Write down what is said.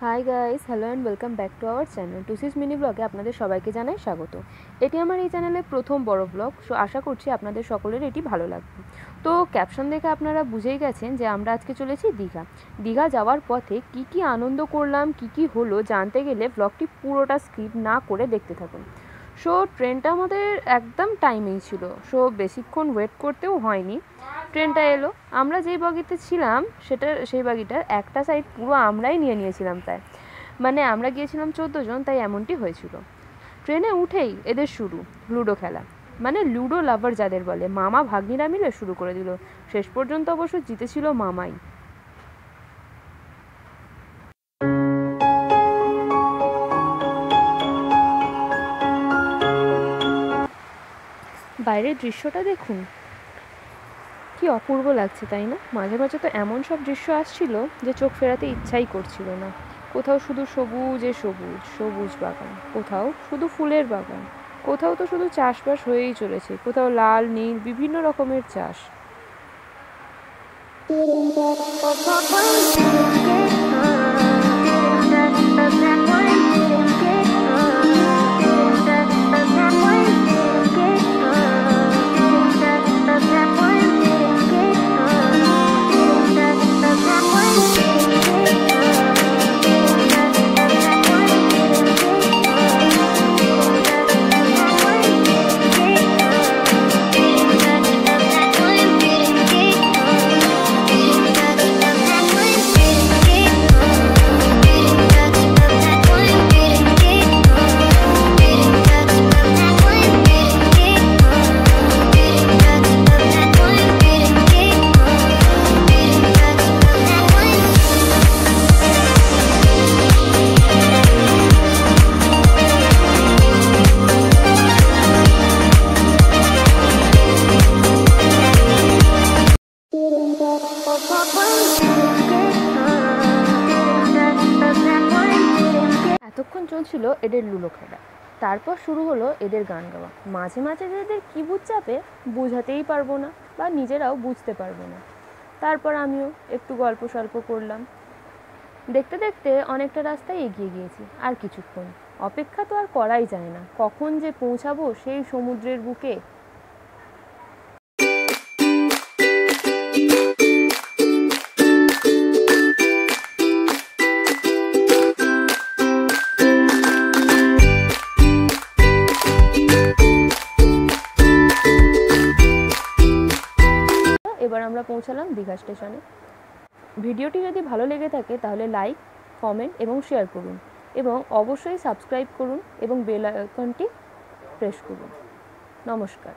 High guys, hello and welcome back to our channel টুসিস mini ব্লগে আপনাদের সবাইকে জানাই স্বাগত। এটি আমার এই চ্যানেলের প্রথম বড় ব্লগ, সো আশা করছি আপনাদের সকলের এটি ভালো লাগবে। তো ক্যাপশন দেখে আপনারা বুঝেই গেছেন যে আমরা আজকে চলেছি দীঘা যাওয়ার পথে কি আনন্দ করলাম, কি হলো জানতে গেলে ব্লগটি পুরোটা স্কিপ না করে দেখতে থাকুন। সো ট্রেনটা আমাদের একদম টাইমেই ছিল, সো বেশিক্ষণ ওয়েট করতেও হয়নি। ট্রেনটা এলো, আমরা যেই বগিতে ছিলাম সেই বগিটার একটা সাইড পুরো আমরাই নিয়েছিলাম প্রায়, মানে আমরা গিয়েছিলাম 14 জন, তাই এমনটি হয়েছিল। ট্রেনে উঠেই এদের শুরু লুডো খেলা, মানে লুডো লাভার যাদের বলে, মামা ভাগ্নিরা মিলে শুরু করে দিল। শেষ পর্যন্ত অবশ্য জিতেছিল মামাই। বাইরের দৃশ্যটা দেখুন, কি অপূর্ব লাগছে তাই না? মাঝে মাঝে তো এমন সব দৃশ্য আসছিল যে চোখ ফেরাতে ইচ্ছাই করছিল না। কোথাও শুধু সবুজে সবুজ সবুজ বাগান, কোথাও শুধু ফুলের বাগান, কোথাও তো শুধু চাষবাস হয়েই চলেছে, কোথাও লাল নীল বিভিন্ন রকমের চাষ। এতক্ষণ চলছিল এদের লুডো খেলা, তারপর শুরু হলো এদের গান গাওয়া। মাঝে মাঝে যে এদের কী বুঝ চাপে বোঝাতেই পারবো না, বা নিজেরাও বুঝতে পারবো না। তারপর আমিও একটু গল্প সল্প করলাম। দেখতে দেখতে অনেকটা রাস্তায় এগিয়ে গিয়েছি, আর কিছুক্ষণ অপেক্ষা তো আর করাই যায় না, কখন যে পৌঁছাবো সেই সমুদ্রের বুকে। এবার আমরা পৌঁছালাম দীঘা স্টেশনে। ভিডিওটি যদি ভালো লেগে থাকে তাহলে লাইক, কমেন্ট এবং শেয়ার করুন, এবং অবশ্যই সাবস্ক্রাইব করুন এবং বেল আইকনটি প্রেস করুন। নমস্কার।